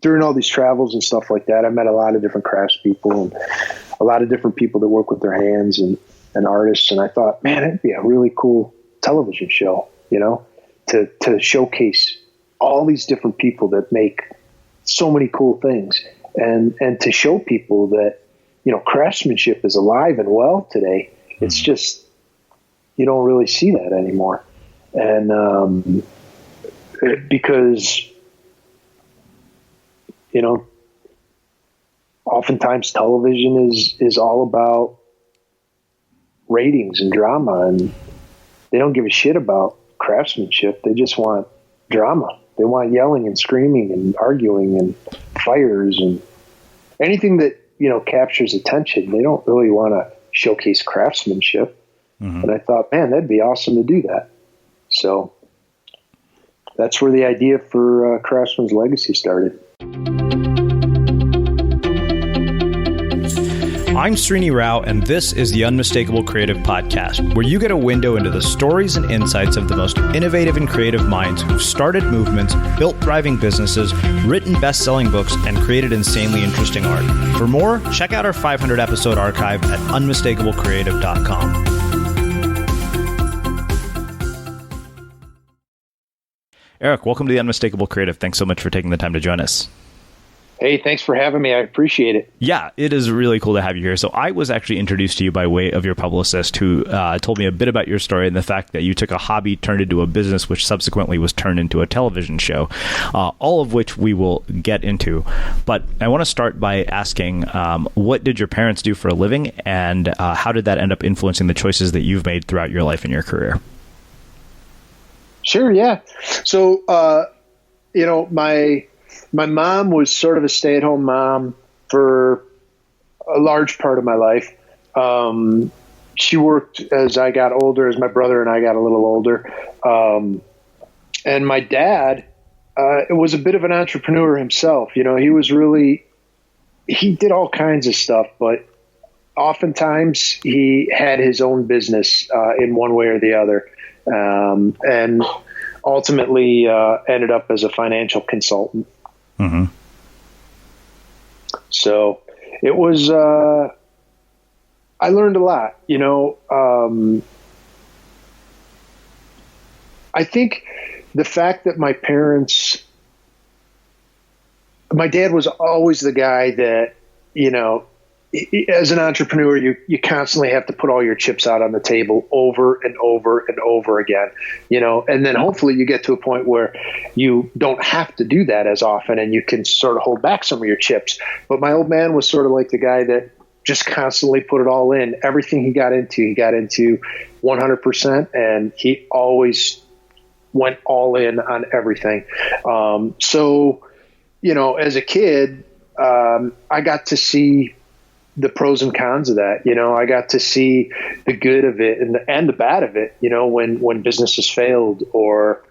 during all these travels and stuff like that, I met a lot of different craftspeople and a lot of different people that work with their hands and artists. And I thought, man, it'd be a really cool television show, to showcase all these different people that make so many cool things, and to show people that, craftsmanship is alive and well today. It's just, you don't really see that anymore. And, because, oftentimes television is all about ratings and drama, and they don't give a shit about craftsmanship. They just want drama. They want yelling and screaming and arguing and fires and anything that, captures attention. They don't really want to showcase craftsmanship. Mm-hmm. And I thought, man, that'd be awesome to do that. So that's where the idea for Craftsman's Legacy started. I'm Srini Rao, and this is the Unmistakable Creative Podcast, where you get a window into the stories and insights of the most innovative and creative minds who've started movements, built thriving businesses, written best-selling books, and created insanely interesting art. For more, check out our 500-episode archive at unmistakablecreative.com. Eric, welcome to the Unmistakable Creative. Thanks so much for taking the time to join us. Hey, thanks for having me. I appreciate it. Yeah, it is really cool to have you here. So I was actually introduced to you by way of your publicist, who told me a bit about your story and the fact that you took a hobby, turned into a business, which subsequently was turned into a television show, all of which we will get into. But I want to start by asking, what did your parents do for a living, and how did that end up influencing the choices that you've made throughout your life and your career? Sure, yeah. So, my mom was sort of a stay-at-home mom for a large part of my life. She worked as I got older, as my brother and I got a little older. And my dad was a bit of an entrepreneur himself. He did all kinds of stuff, but oftentimes he had his own business in one way or the other. And ultimately ended up as a financial consultant. Mm-hmm. So it was, I learned a lot, I think the fact that my dad was always the guy that, as an entrepreneur, you constantly have to put all your chips out on the table over and over and over again, and then hopefully you get to a point where you don't have to do that as often and you can sort of hold back some of your chips. But my old man was sort of like the guy that just constantly put it all in. Everything he got into 100%, and he always went all in on everything. So, as a kid, I got to see the pros and cons of that. I got to see the good of it and the bad of it, when businesses failed or,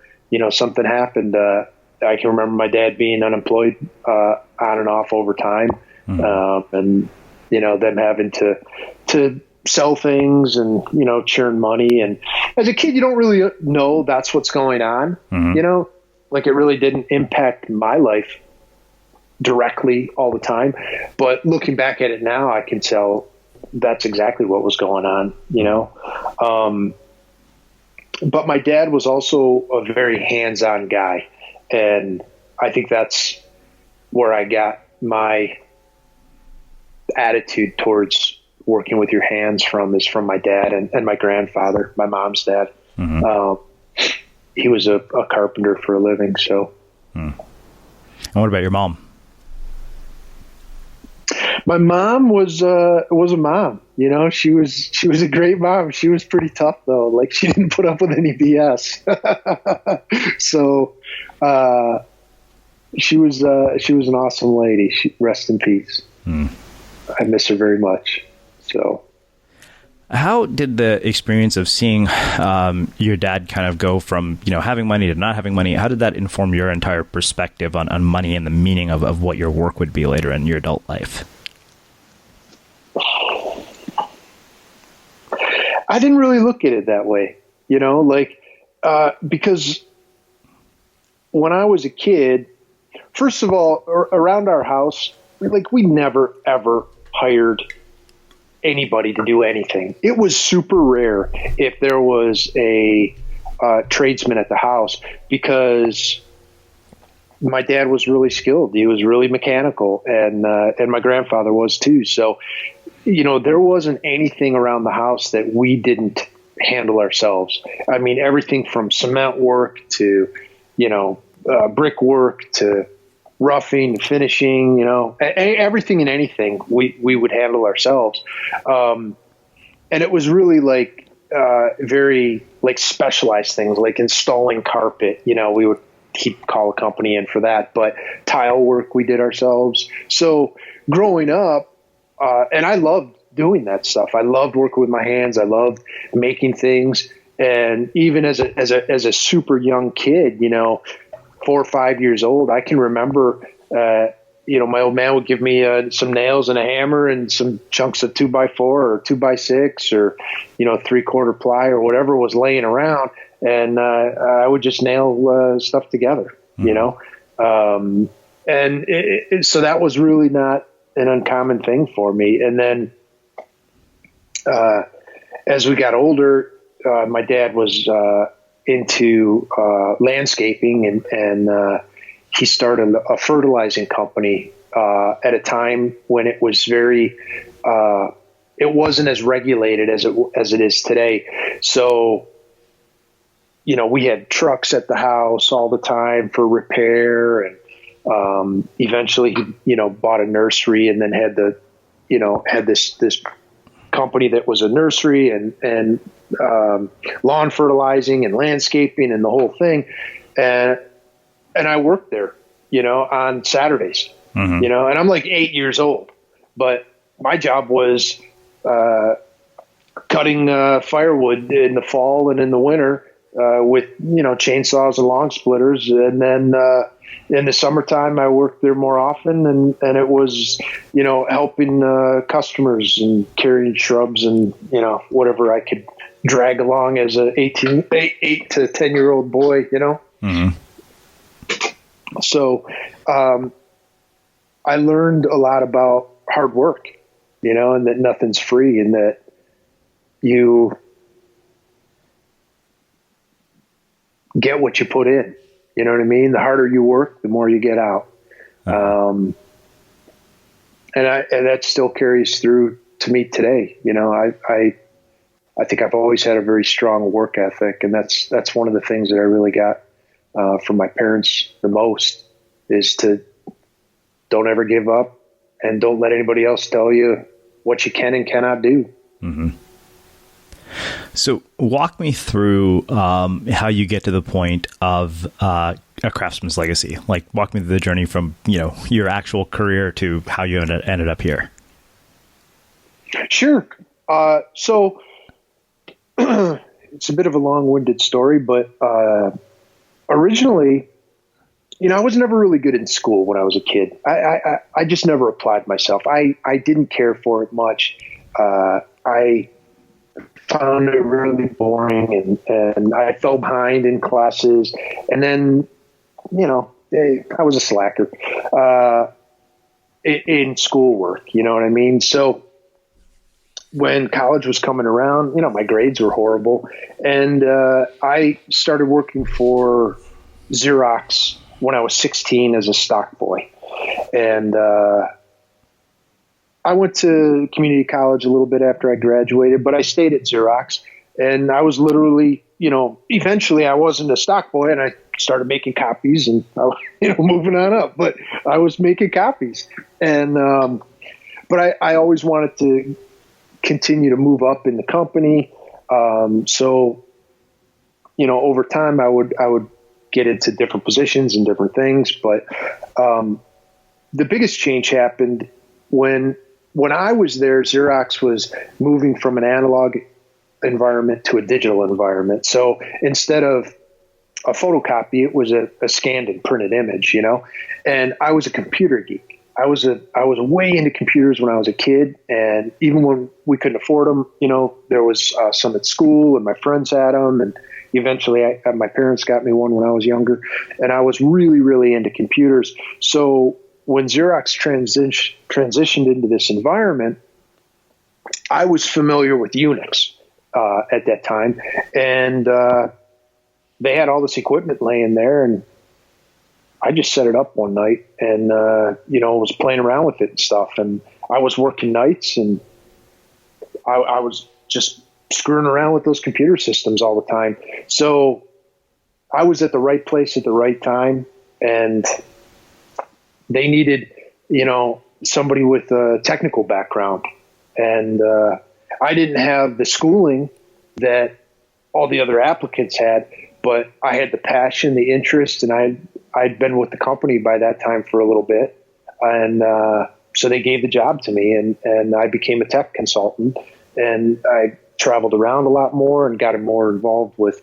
something happened. I can remember my dad being unemployed on and off over time, and, them having to sell things and, churn money. And as a kid, you don't really know that's what's going on, like it really didn't impact my life directly all the time, but looking back at it now, I can tell that's exactly what was going on, but my dad was also a very hands-on guy, and I think that's where I got my attitude towards working with your hands is from my dad and my grandfather, my mom's dad. Mm-hmm. He was a carpenter for a living. So, And what about your mom? My mom was a mom, she was a great mom. She was pretty tough though. Like she didn't put up with any BS. So, she was an awesome lady. Rest in peace. I miss her very much. So how did the experience of seeing, your dad kind of go from, having money to not having money, how did that inform your entire perspective on money and the meaning of what your work would be later in your adult life? I didn't really look at it that way, because when I was a kid, First of all, around our house, we never ever hired anybody to do anything. It was super rare if there was a tradesman at the house, because my dad was really skilled. He was really mechanical, and my grandfather was too. So, there wasn't anything around the house that we didn't handle ourselves. I mean, everything from cement work to, brick work to roughing, finishing, everything and anything we would handle ourselves. And it was really very specialized things, like installing carpet. We would call a company in for that, but tile work we did ourselves. So growing up, and I loved doing that stuff. I loved working with my hands. I loved making things. And even as a super young kid, 4 or 5 years old, I can remember, my old man would give me some nails and a hammer and some chunks of 2x4 or 2x6 or, 3/4 ply or whatever was laying around. And I would just nail stuff together, and so that was really not an uncommon thing for me. And then as we got older, my dad was into landscaping, and he started a fertilizing company at a time when it was very it wasn't as regulated as it is today. So we had trucks at the house all the time for repair, and eventually he bought a nursery, and then had this company that was a nursery and lawn fertilizing and landscaping and the whole thing. And I worked there, on Saturdays, and I'm 8 years old, but my job was cutting firewood in the fall and in the winter with, chainsaws and long splitters. And then in the summertime, I worked there more often, and it was, helping customers and carrying shrubs and, whatever I could drag along as a 8 to 10-year-old boy, So I learned a lot about hard work, and that nothing's free, and that you get what you put in. You know what I mean? The harder you work, the more you get out. And that still carries through to me today. I think I've always had a very strong work ethic, and that's one of the things that I really got from my parents the most, is to don't ever give up, and don't let anybody else tell you what you can and cannot do. Mm-hmm. So walk me through how you get to the point of a Craftsman's legacy. Walk me through the journey from, your actual career to how you ended up here. Sure. So it's a bit of a long-winded story, but originally, I was never really good in school when I was a kid. I just never applied myself. I didn't care for it much. I found it really boring, and I fell behind in classes. And then, I was a slacker in schoolwork, you know what I mean? So when college was coming around, my grades were horrible. And I started working for Xerox when I was 16 as a stock boy. And I went to community college a little bit after I graduated, but I stayed at Xerox, and I was literally, eventually I wasn't a stock boy, and I started making copies, and I was, moving on up, but I was making copies. And, but I always wanted to continue to move up in the company. So, over time I would get into different positions and different things. But, the biggest change happened when I was there. Xerox was moving from an analog environment to a digital environment. So instead of a photocopy, it was a scanned and printed image, and I was a computer geek. I was way into computers when I was a kid. And even when we couldn't afford them, there was some at school, and my friends had them, and, eventually my parents got me one when I was younger, and I was really, really into computers. So when Xerox transitioned into this environment, I was familiar with Unix at that time, and they had all this equipment laying there, and I just set it up one night and, was playing around with it and stuff. And I was working nights, and I was just screwing around with those computer systems all the time. So I was at the right place at the right time, and they needed, somebody with a technical background. And I didn't have the schooling that all the other applicants had, but I had the passion, the interest, and I'd been with the company by that time for a little bit. And so they gave the job to me, and I became a tech consultant, and I traveled around a lot more and got more involved with,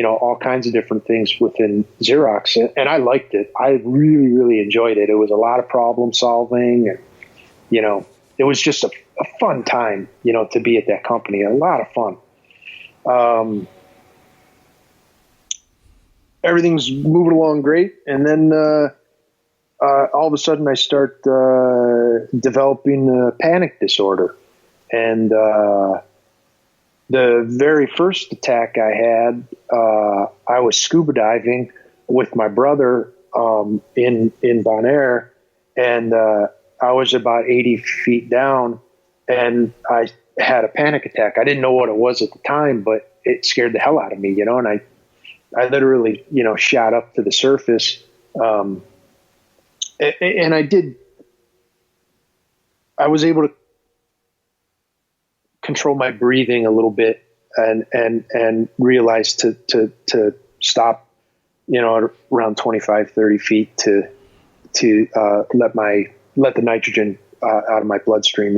all kinds of different things within Xerox. And I liked it. I really, really enjoyed it. It was a lot of problem solving, and, it was just a fun time, to be at that company. A lot of fun. Everything's moving along great. And then all of a sudden I start developing a panic disorder. And the very first attack I had, I was scuba diving with my brother in Bonaire, and I was about 80 feet down, and I had a panic attack. I didn't know what it was at the time, but it scared the hell out of me, and I literally, shot up to the surface. And I was able to control my breathing a little bit and realize to stop, at around 25, 30 feet to let the nitrogen out of my bloodstream,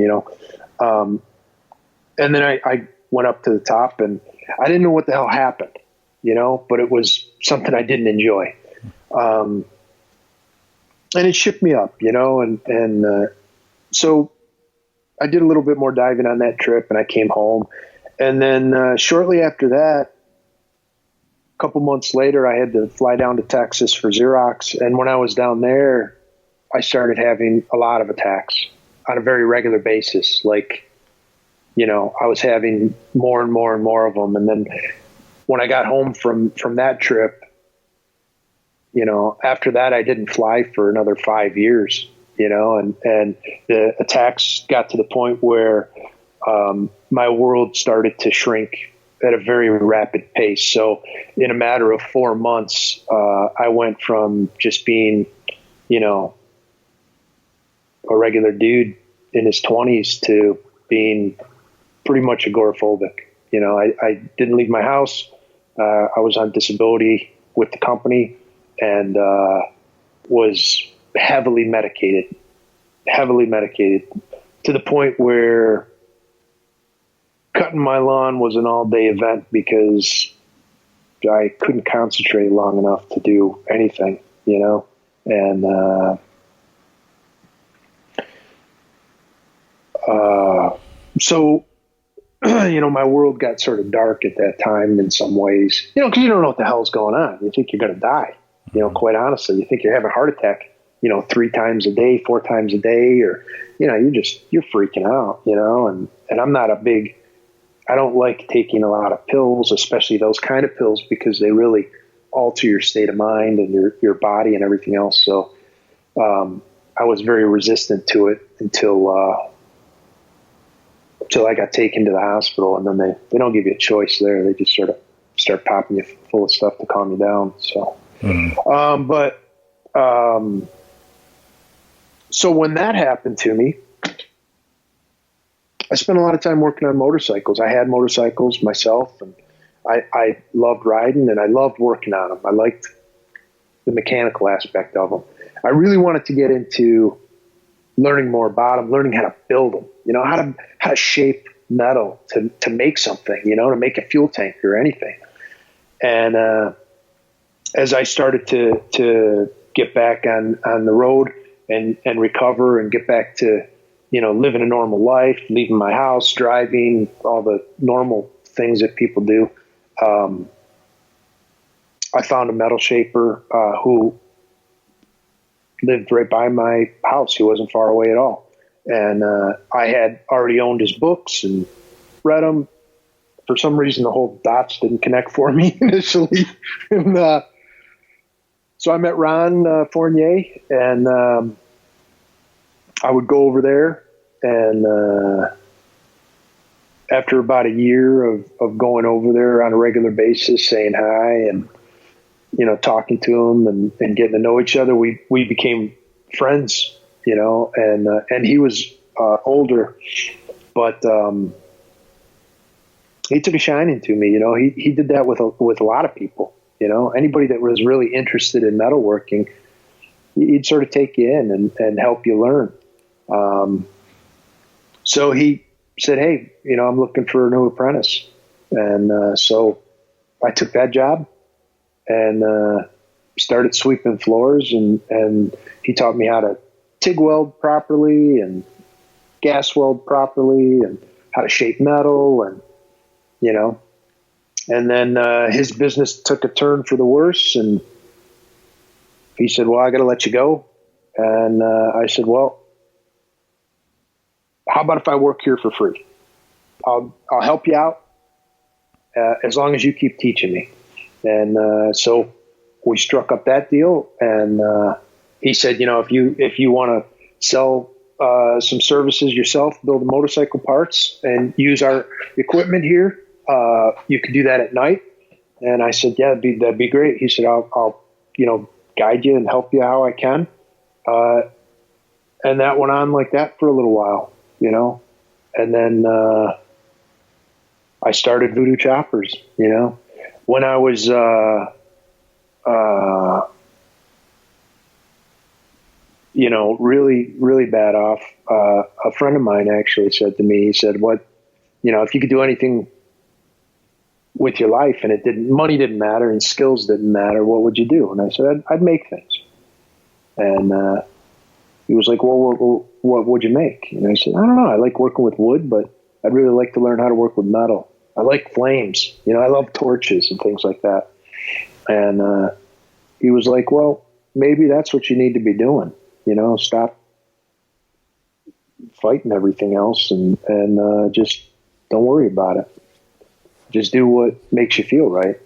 and then I went up to the top, and I didn't know what the hell happened, but it was something I didn't enjoy. And it shook me up, and so I did a little bit more diving on that trip, and I came home. And then shortly after that, a couple months later, I had to fly down to Texas for Xerox. And when I was down there, I started having a lot of attacks on a very regular basis. Like, I was having more and more and more of them. And then when I got home from that trip, after that, I didn't fly for another 5 years, and the attacks got to the point where my world started to shrink at a very rapid pace. So in a matter of 4 months, I went from just being, a regular dude in his 20s to being pretty much agoraphobic. I didn't leave my house. I was on disability with the company, and was heavily medicated to the point where cutting my lawn was an all-day event because I couldn't concentrate long enough to do anything, and so my world got sort of dark at that time in some ways, because you don't know what the hell's going on. You think you're going to die, quite honestly. You think you're having a heart attack, 3 times a day, 4 times a day, or, you're freaking out, and I'm not I don't like taking a lot of pills, especially those kind of pills, because they really alter your state of mind and your body and everything else. So, I was very resistant to it until I got taken to the hospital, and then they don't give you a choice there. They just sort of start popping you full of stuff to calm you down. So, so when that happened to me, I spent a lot of time working on motorcycles. I had motorcycles myself, and I loved riding, and I loved working on them. I liked the mechanical aspect of them. I really wanted to get into learning more about them, learning how to build them, how to shape metal to make something, to make a fuel tank or anything. And as I started to get back on the road and recover and get back to, living a normal life, leaving my house, driving, all the normal things that people do, I found a metal shaper who lived right by my house. He wasn't far away at all. And I had already owned his books and read them. For some reason, the whole dots didn't connect for me initially. And so I met Ron Fournier, and I would go over there. And after about a year of going over there on a regular basis, saying hi and, talking to him and getting to know each other, we became friends, and he was older, but he took a shining to me. He did that with a lot of people, anybody that was really interested in metalworking, he'd sort of take you in and help you learn. So he said, hey, I'm looking for a new apprentice. And so I took that job and started sweeping floors, and he taught me how to TIG weld properly and gas weld properly and how to shape metal, and and then his business took a turn for the worse, and he said, well, I got to let you go. And I said, well, how about if I work here for free? I'll help you out as long as you keep teaching me. And so we struck up that deal, and he said, if you want to sell some services yourself, build motorcycle parts and use our equipment here, you could do that at night. And I said, yeah, that'd be great. He said, I'll guide you and help you how I can. And that went on like that for a little while, and then I started Voodoo Choppers, when I was really, really bad off. A friend of mine actually said to me, he said, what, if you could do anything with your life and money didn't matter and skills didn't matter, what would you do? And I said, I'd make things. And he was like, well, what would you make? And I said, I don't know. I like working with wood, but I'd really like to learn how to work with metal. I like flames. I love torches and things like that. And he was like, well, maybe that's what you need to be doing. Stop fighting everything else and just don't worry about it. Just do what makes you feel right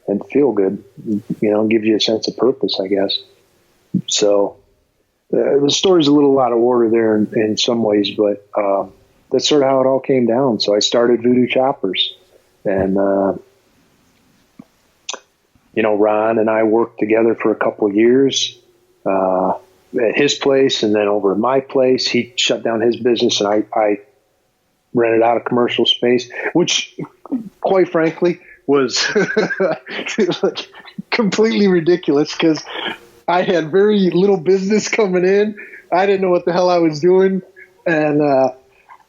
and feel good, gives you a sense of purpose, I guess. So the story's a little out of order there in some ways, but that's sort of how it all came down. So I started Voodoo Choppers, and Ron and I worked together for a couple of years at his place, and then over at my place. He shut down his business, and I rented out a commercial space, which, quite frankly, was like completely ridiculous because I had very little business coming in. I didn't know what the hell I was doing, and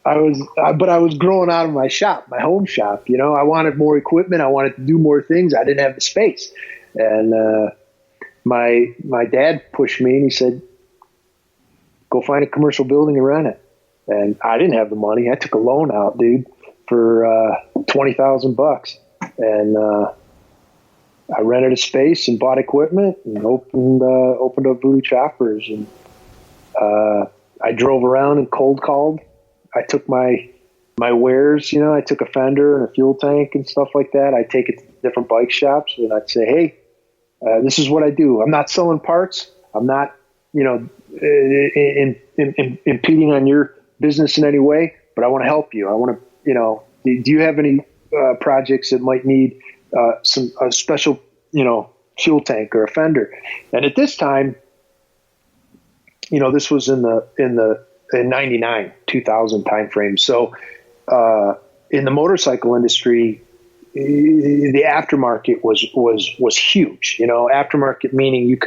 I was growing out of my shop, my home shop. I wanted more equipment. I wanted to do more things. I didn't have the space, and my dad pushed me, and he said, "Go find a commercial building and rent it." And I didn't have the money. I took a loan out, dude, for $20,000, and I rented a space and bought equipment and opened up Voodoo Choppers. And I drove around and cold called. I took my wares, I took a fender and a fuel tank and stuff like that. I'd take it to different bike shops, and I'd say, hey, this is what I do. I'm not selling parts. I'm not, impeding on your business in any way, but I want to help you. I want to, do you have any projects that might need a special, fuel tank or a fender? And at this time, this was in 99, 2000 timeframe. So in the motorcycle industry, the aftermarket was huge. Aftermarket meaning you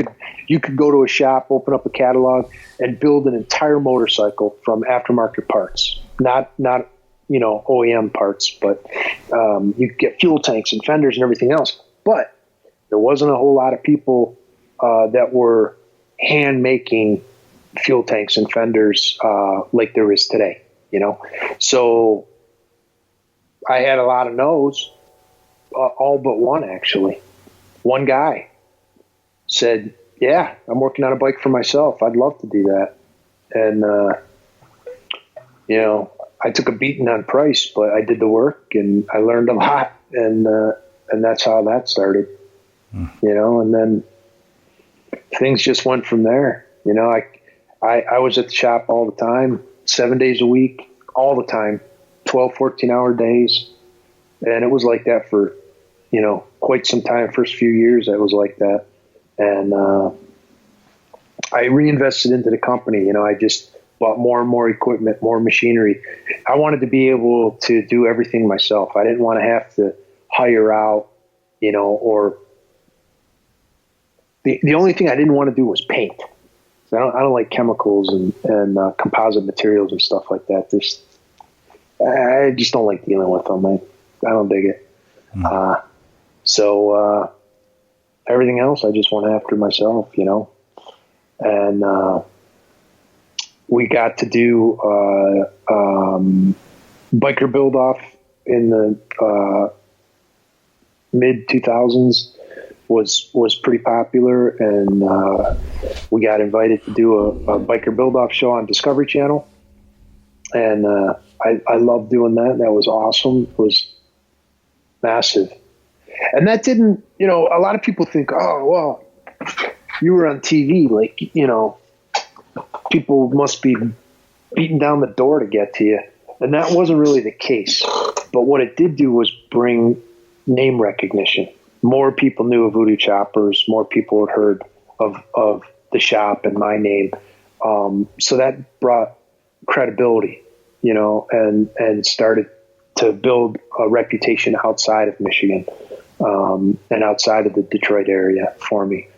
could go to a shop, open up a catalog, and build an entire motorcycle from aftermarket parts, not OEM parts, but you could get fuel tanks and fenders and everything else. But there wasn't a whole lot of people that were hand making fuel tanks and fenders like there is today. So I had a lot of no's. All but one, actually. one guy said, yeah, I'm working on a bike for myself. I'd love to do that. And, I took a beating on price, but I did the work and I learned a lot. And that's how that started, and then things just went from there. I was at the shop all the time, 7 days a week, all the time, 12, 14-hour days. And it was like that for, quite some time. First few years, it was like that. And I reinvested into the company. I just bought more and more equipment, more machinery. I wanted to be able to do everything myself. I didn't want to have to hire out, or the only thing I didn't want to do was paint. I don't like chemicals and composite materials and stuff like that. I just don't like dealing with them. I don't dig it. So everything else I just went after myself, and we got to do biker build off in the mid 2000s. was pretty popular, and we got invited to do a biker build off show on Discovery Channel, and I loved doing that. That was awesome. It was massive. And that didn't, a lot of people think, oh, well, you were on TV, like, people must be beating down the door to get to you. And that wasn't really the case. But what it did do was bring name recognition. More people knew of Voodoo Choppers. More people had heard of the shop and my name. So that brought credibility, and started to build a reputation outside of Michigan, and outside of the Detroit area for me.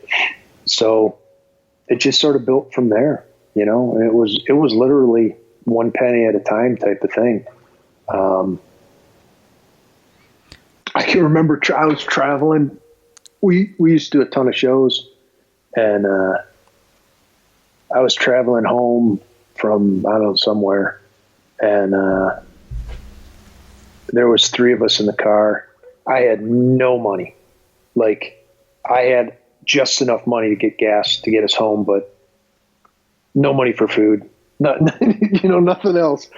So it just sort of built from there, and it was literally one penny at a time type of thing. I can remember I was traveling. We used to do a ton of shows, and I was traveling home from, I don't know, somewhere, and there was three of us in the car. I had no money. Like, I had just enough money to get gas to get us home, but no money for food, nothing else.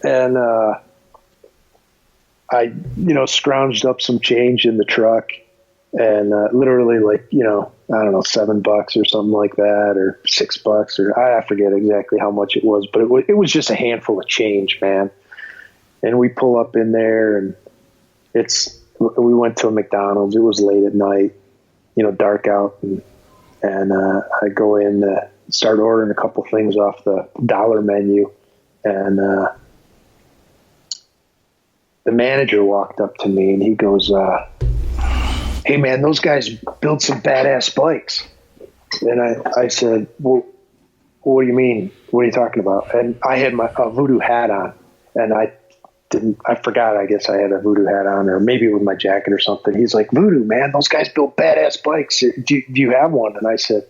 And I, scrounged up some change in the truck, and literally, like, I don't know, $7 or something like that, or $6, or I forget exactly how much it was, but it was just a handful of change, man. And we pull up in there, and we went to a McDonald's. It was late at night, dark out, and I go in, start ordering a couple things off the dollar menu, and the manager walked up to me, and he goes, "Hey man, those guys build some badass bikes." And I said, "Well, what do you mean? What are you talking about?" And I had my Voodoo hat on, and I forgot, I guess I had a Voodoo hat on, or maybe with my jacket or something. He's like, "Voodoo, man, those guys build badass bikes. Do you have one?" And I said,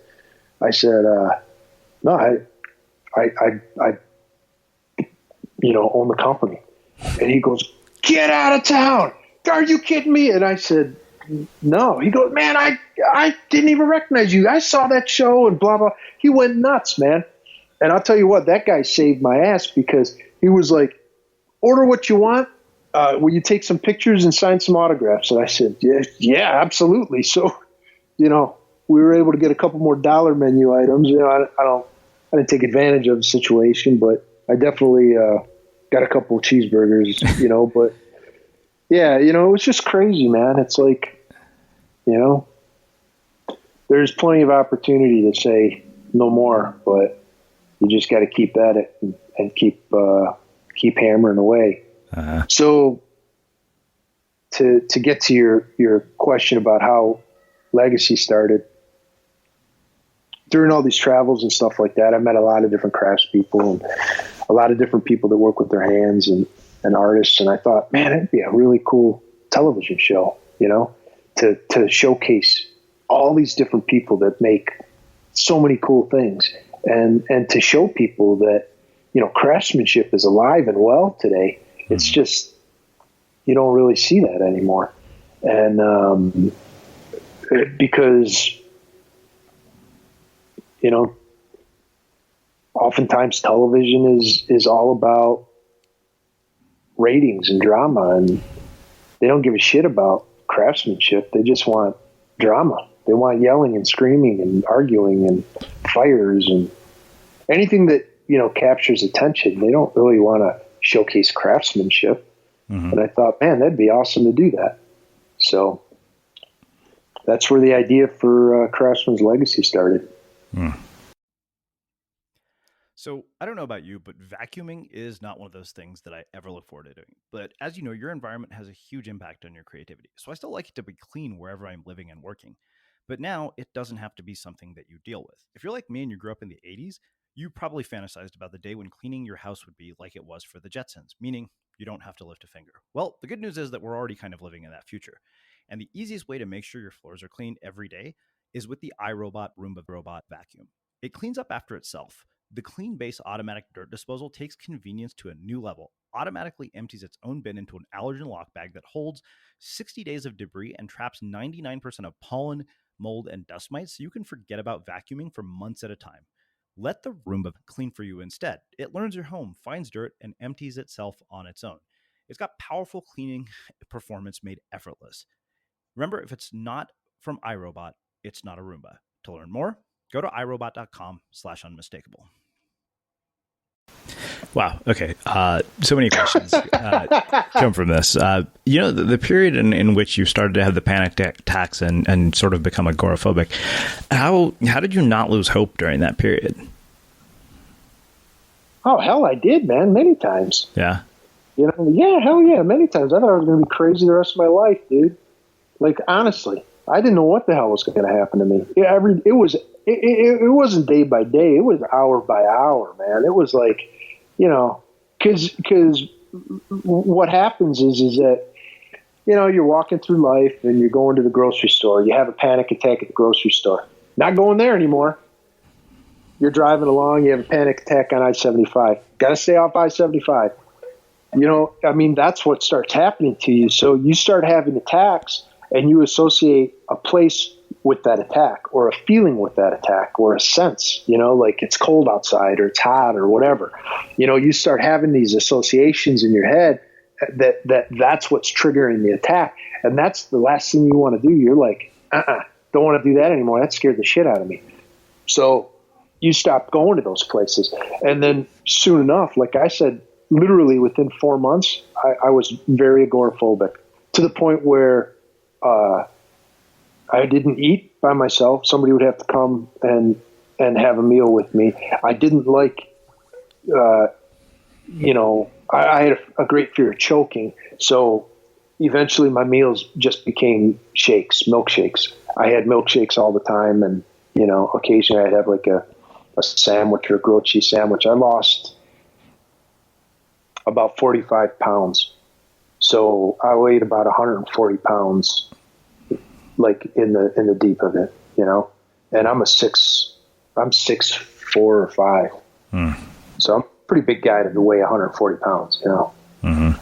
"No, I own the company." And he goes, "Get out of town. Are you kidding me?" And I said, "No." He goes, "Man, I didn't even recognize you. I saw that show," and blah, blah. He went nuts, man. And I'll tell you what, that guy saved my ass, because he was like, "Order what you want. Will you take some pictures and sign some autographs?" And I said, yeah, absolutely. So, we were able to get a couple more dollar menu items. I didn't take advantage of the situation, but I definitely got a couple of cheeseburgers, but yeah, it was just crazy, man. It's like, there's plenty of opportunity to say no more, but you just got to keep at it and keep hammering away. Uh-huh. So to get to your question about how Legacy started, during all these travels and stuff like that, I met a lot of different craftspeople and a lot of different people that work with their hands and artists. And I thought, man, it'd be a really cool television show, to showcase all these different people that make so many cool things, and to show people that, craftsmanship is alive and well today. Mm-hmm. It's just, you don't really see that anymore. And because, oftentimes television is all about ratings and drama, and they don't give a shit about craftsmanship. They just want drama. They want yelling and screaming and arguing and fires and anything that, captures attention. They don't really want to showcase craftsmanship. Mm-hmm. And I thought, man, that'd be awesome to do that. So that's where the idea for Craftsman's Legacy started. Mm. So I don't know about you, but vacuuming is not one of those things that I ever look forward to doing. But as you know, your environment has a huge impact on your creativity. So I still like it to be clean wherever I'm living and working. But now it doesn't have to be something that you deal with. If you're like me and you grew up in the 80s, you probably fantasized about the day when cleaning your house would be like it was for the Jetsons, meaning you don't have to lift a finger. Well, the good news is that we're already kind of living in that future. And the easiest way to make sure your floors are cleaned every day is with the Irobot Roomba robot vacuum. It cleans up after itself. The Clean Base automatic dirt disposal takes convenience to a new level, automatically empties its own bin into an allergen lock bag that holds 60 days of debris and traps 99% of pollen, mold, and dust mites, so you can forget about vacuuming for months at a time. Let the Roomba clean for you instead. It learns your home, finds dirt, and empties itself on its own. It's got powerful cleaning performance made effortless. Remember, if it's not from Irobot, it's not a Roomba. To learn more, go to irobot.com/unmistakable. Wow. Okay. So many questions come from this. The period in which you started to have the panic attacks and sort of become agoraphobic, how did you not lose hope during that period? Oh, hell, I did, man. Many times. Yeah. Yeah, hell yeah. Many times. I thought I was going to be crazy the rest of my life, dude. Like, honestly, I didn't know what the hell was going to happen to me. It wasn't day by day. It was hour by hour, man. It was like, because what happens is that, you're walking through life and you're going to the grocery store. You have a panic attack at the grocery store. Not going there anymore. You're driving along. You have a panic attack on I-75. Got to stay off I-75. That's what starts happening to you. So you start having attacks and you associate a place with that attack or a feeling with that attack or a sense, like it's cold outside or it's hot or whatever. You start having these associations in your head that's what's triggering the attack. And that's the last thing you want to do. You're like, don't want to do that anymore. That scared the shit out of me. So you stop going to those places. And then soon enough, like I said, literally within 4 months, I was very agoraphobic to the point where, I didn't eat by myself. Somebody would have to come and have a meal with me. I didn't like, I had a great fear of choking. So eventually my meals just became shakes, milkshakes. I had milkshakes all the time. And, occasionally I'd have like a sandwich or a grilled cheese sandwich. I lost about 45 pounds. So I weighed about 140 pounds like in the deep of it, and I'm 6'4" or 5. So I'm a pretty big guy to weigh 140 pounds, Mm-hmm.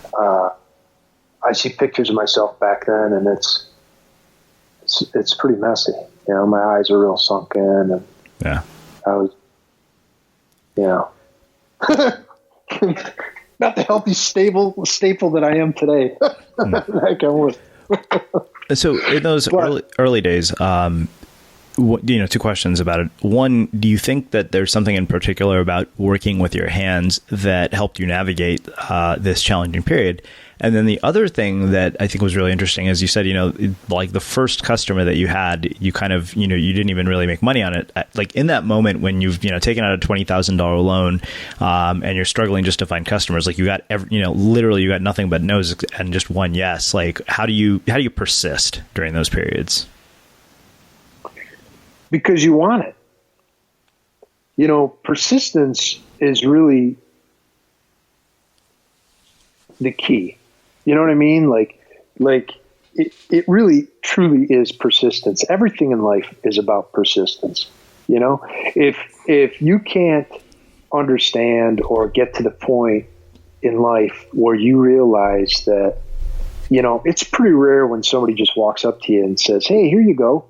I see pictures of myself back then and it's pretty messy. My eyes are real sunken and yeah, I was, not the healthy staple that I am today. That come with. So in those early days, two questions about it. One, do you think that there's something in particular about working with your hands that helped you navigate this challenging period? And then the other thing that I think was really interesting is you said, like the first customer that you had, you kind of, you didn't even really make money on it. Like in that moment when you've, taken out a $20,000 loan and you're struggling just to find customers, like you got, literally you got nothing but no's and just one yes. Like how do you persist during those periods? Because you want it. Persistence is really the key. You know what I mean? Like it really truly is persistence. Everything in life is about persistence. If you can't understand or get to the point in life where you realize that, it's pretty rare when somebody just walks up to you and says, "Hey, here you go.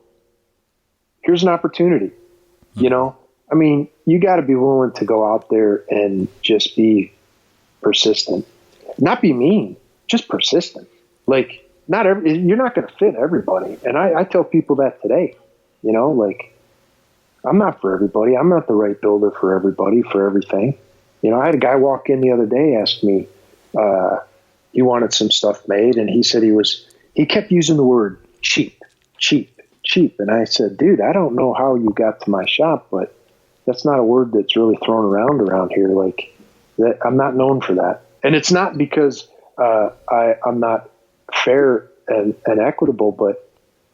here's an opportunity. You know, I mean, you got to be willing to go out there and just be persistent, not be mean, just persistent. Like, you're not going to fit everybody. And I tell people that today, you know, like, I'm not for everybody. I'm not the right builder for everybody, for everything. You know, I had a guy walk in the other day, ask me, he wanted some stuff made, and he said he kept using the word cheap. And I said, dude, I don't know how you got to my shop, but that's not a word that's really thrown around here. Like, that, I'm not known for that. And it's not because I'm not fair and equitable, but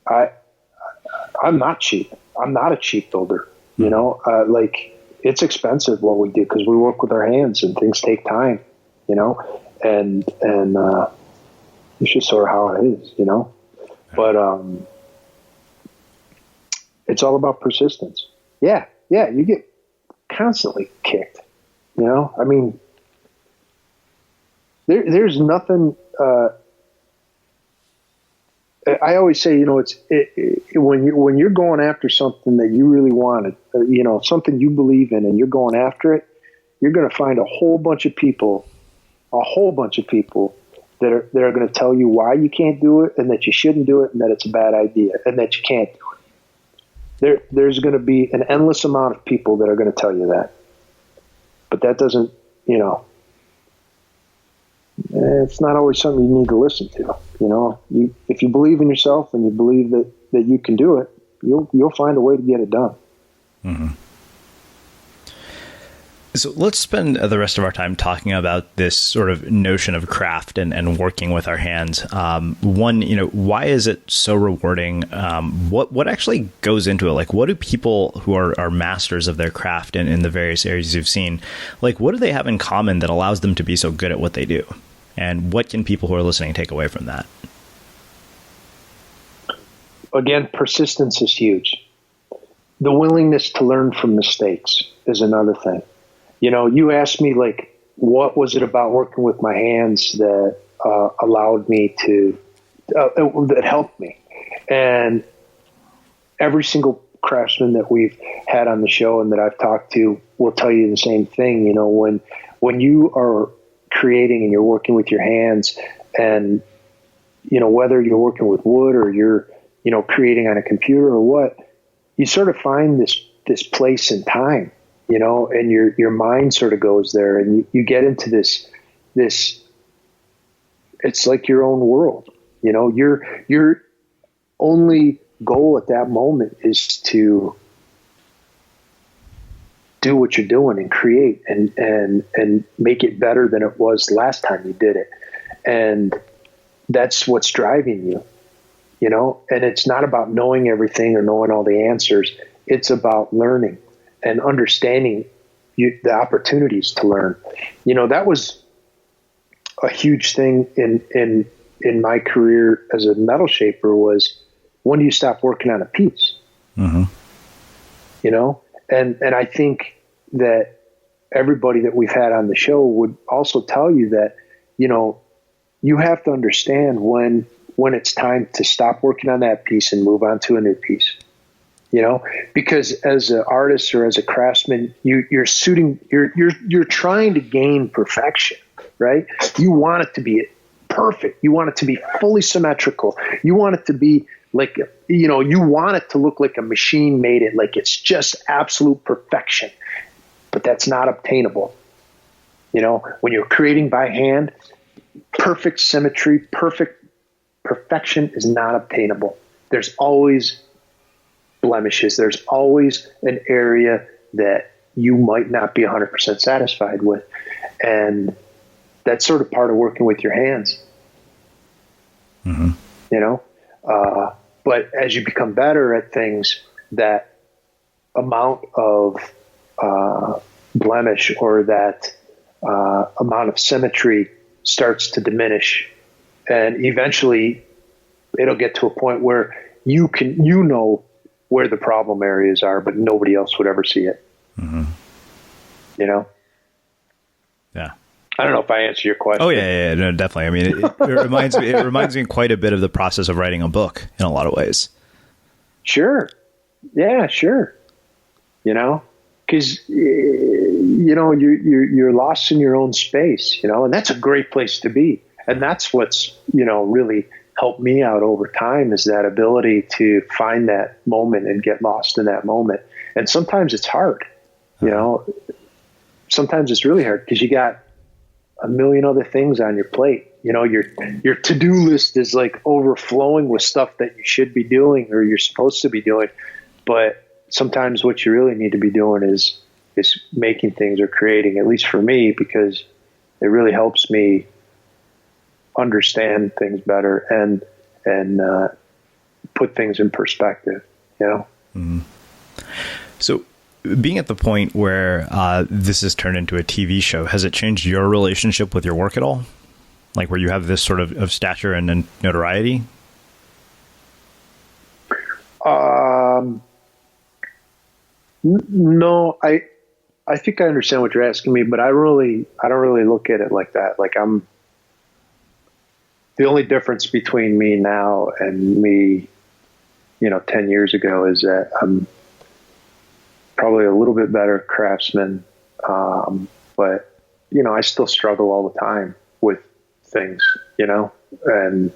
I'm not cheap. I'm not a cheap builder. You know, like, it's expensive what we do because we work with our hands and things take time, you know, and it's just sort of how it is, you know. But it's all about persistence. Yeah, you get constantly kicked, you know. I mean, there's nothing. I always say, you know, when you're going after something that you really wanted, you know, something you believe in, and you're going after it, you're going to find a whole bunch of people that are going to tell you why you can't do it, and that you shouldn't do it, and that it's a bad idea, and that you can't do it. There's going to be an endless amount of people that are going to tell you that, but that doesn't, you know, it's not always something you need to listen to. You know, if you believe in yourself and you believe that you can do it, you'll find a way to get it done. Mm-hmm. So let's spend the rest of our time talking about this sort of notion of craft and working with our hands. One, you know, why is it so rewarding? What actually goes into it? Like, what do people who are masters of their craft in the various areas you've seen, like, what do they have in common that allows them to be so good at what they do? And what can people who are listening take away from that? Again, persistence is huge. The willingness to learn from mistakes is another thing. You know, you asked me, like, what was it about working with my hands that allowed me to, that helped me? And every single craftsman that we've had on the show and that I've talked to will tell you the same thing. You know, when you are creating and you're working with your hands, and, you know, whether you're working with wood or you're, you know, creating on a computer or what, you sort of find this place in time, you know, and your mind sort of goes there, and you get into this, it's like your own world, you know. Your only goal at that moment is to do what you're doing and create and make it better than it was last time you did it. And that's what's driving you, you know. And it's not about knowing everything or knowing all the answers. It's about learning and understanding the opportunities to learn. You know, that was a huge thing in my career as a metal shaper, was, when do you stop working on a piece? Mm-hmm. You know, and I think that everybody that we've had on the show would also tell you that, you know, you have to understand when it's time to stop working on that piece and move on to a new piece. You know, because as an artist or as a craftsman, you're trying to gain perfection, right? You want it to be perfect. You want it to be fully symmetrical. You want it to be like, you know, you want it to look like a machine made it, like it's just absolute perfection. But that's not obtainable. You know, when you're creating by hand, perfect symmetry, perfection is not obtainable. There's always blemishes. There's always an area that you might not be 100% satisfied with. And that's sort of part of working with your hands. Mm-hmm. You know, but as you become better at things, that amount of blemish or that amount of symmetry starts to diminish, and eventually it'll get to a point where you know where the problem areas are, but nobody else would ever see it. Mm-hmm. You know? Yeah. I don't know if I answered your question. Oh yeah, no, definitely. I mean, it reminds me quite a bit of the process of writing a book in a lot of ways. Sure. Yeah, sure. Because you're lost in your own space, and that's a great place to be. And that's what's really helped me out over time, is that ability to find that moment and get lost in that moment. And sometimes it's hard, sometimes it's really hard because you got a million other things on your plate. Your to-do list is like overflowing with stuff that you should be doing or you're supposed to be doing. But sometimes what you really need to be doing is making things or creating, at least for me, because it really helps me understand things better and put things in perspective, Mm-hmm. So being at the point where this has turned into a TV show, has it changed your relationship with your work at all? Like where you have this sort of stature and notoriety? No, I think I understand what you're asking me, but I don't really look at it like that. Like the only difference between me now and me, 10 years ago is that I'm probably a little bit better craftsman. But I still struggle all the time with things, and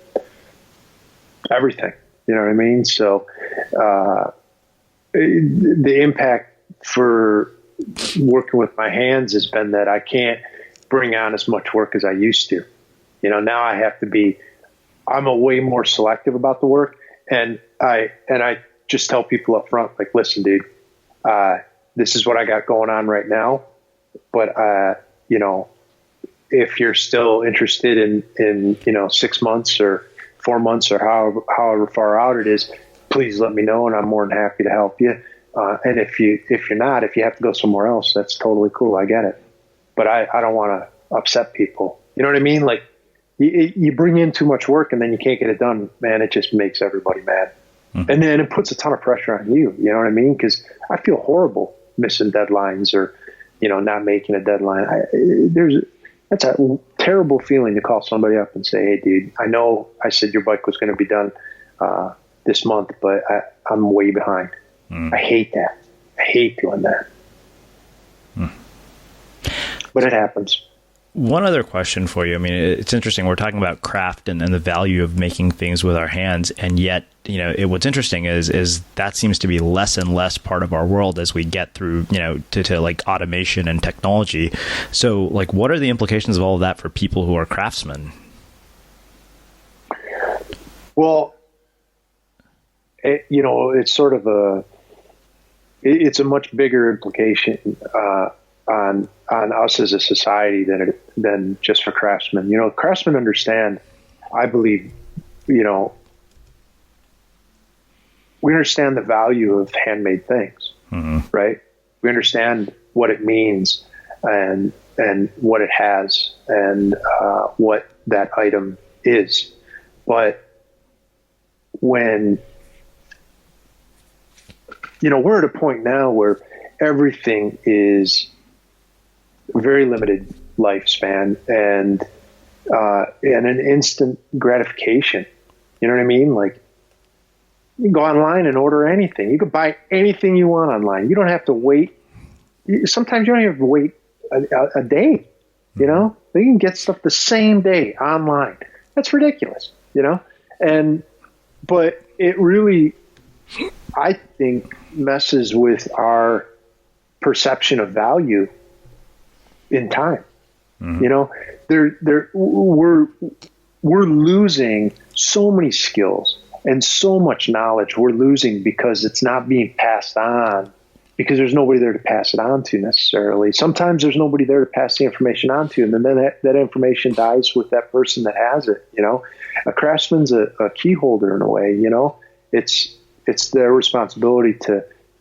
everything, you know what I mean? So, the impact for working with my hands has been that I can't bring on as much work as I used to. Now I have to I'm a way more selective about the work. And I just tell people up front, like, listen, dude, this is what I got going on right now. But, if you're still interested in 6 months or 4 months or however far out it is, please let me know, and I'm more than happy to help you. And if you have to go somewhere else, that's totally cool. I get it. But I don't want to upset people. You know what I mean? Like you bring in too much work and then you can't get it done, man. It just makes everybody mad. Mm-hmm. And then it puts a ton of pressure on you. You know what I mean? Because I feel horrible missing deadlines or, not making a deadline. That's a terrible feeling to call somebody up and say, hey, dude, I know I said your bike was going to be done this month, but I'm way behind. I hate that. I hate doing that. But it happens. One other question for you. I mean, it's interesting. We're talking about craft and the value of making things with our hands. And yet, what's interesting is that seems to be less and less part of our world as we get through, to like automation and technology. So like, what are the implications of all of that for people who are craftsmen? Well, it's sort of it's a much bigger implication on us as a society than just for craftsmen. Craftsmen understand, I believe, we understand the value of handmade things, right? We understand what it means and what it has and what that item is. But when we're at a point now where everything is very limited lifespan and an instant gratification. You know what I mean? Like you can go online and order anything. You can buy anything you want online. You don't have to wait. Sometimes you don't even have to wait a day. You can get stuff the same day online. That's ridiculous. But it really, I think, messes with our perception of value in time. We're losing so many skills and so much knowledge. We're losing because it's not being passed on because there's nobody there to pass it on to necessarily. Sometimes there's nobody there to pass the information on to, and then that information dies with that person that has it. A craftsman's a key holder in a way. It's their responsibility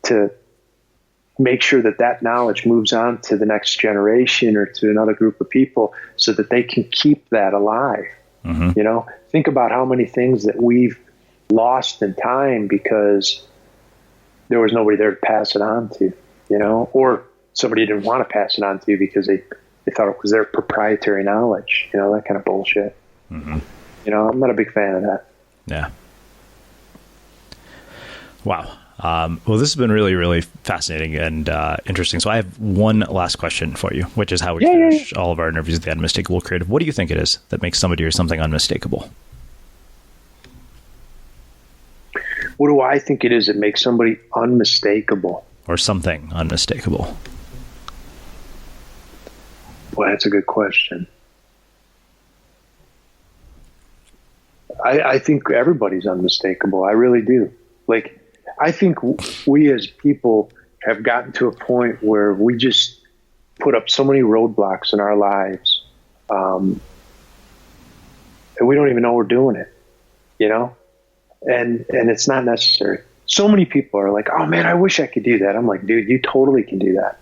to make sure that knowledge moves on to the next generation or to another group of people so that they can keep that alive. Think about how many things that we've lost in time because there was nobody there to pass it on to, or somebody didn't want to pass it on to because they thought it was their proprietary knowledge, that kind of bullshit. I'm not a big fan of that. Yeah. Wow. Well, this has been really, really fascinating and interesting. So I have one last question for you, which is how we finish all of our interviews with the Unmistakable Creative. What do you think it is that makes somebody or something unmistakable? What do I think it is that makes somebody unmistakable? Or something unmistakable? Well, that's a good question. I think everybody's unmistakable. I really do. Like, I think we as people have gotten to a point where we just put up so many roadblocks in our lives, and we don't even know we're doing it, you know? And it's not necessary. So many people are like, oh man, I wish I could do that. I'm like, dude, you totally can do that.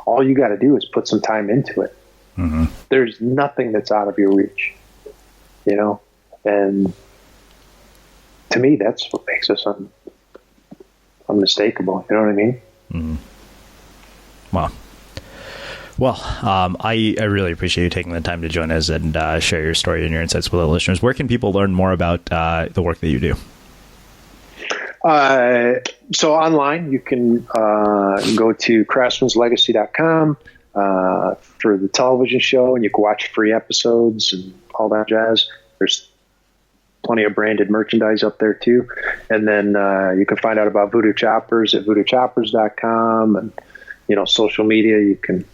All you got to do is put some time into it. Mm-hmm. There's nothing that's out of your reach, you know? And to me, that's what makes us unmistakable. You know what I mean? Mm-hmm. Wow. Well, I really appreciate you taking the time to join us and share your story and your insights with the listeners. Where can people learn more about the work that you do? So online, you can go to craftsmanslegacy.com for the television show, and you can watch free episodes and all that jazz. There's plenty of branded merchandise up there too. And then you can find out about Voodoo Choppers at voodoochoppers.com, and, you know, social media, you can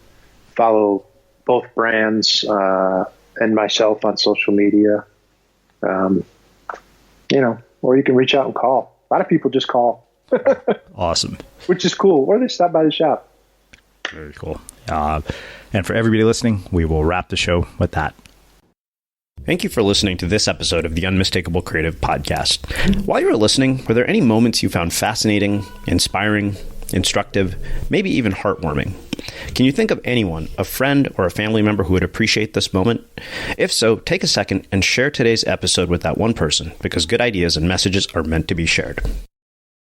follow both brands and myself on social media, you know, or you can reach out and call. A lot of people just call. Awesome. Which is cool. Or they stop by the shop. Very cool. And for everybody listening, we will wrap the show with that. Thank you for listening to this episode of the Unmistakable Creative Podcast. While you were listening, were there any moments you found fascinating, inspiring, instructive, maybe even heartwarming? Can you think of anyone, a friend or a family member who would appreciate this moment? If so, take a second and share today's episode with that one person, because good ideas and messages are meant to be shared.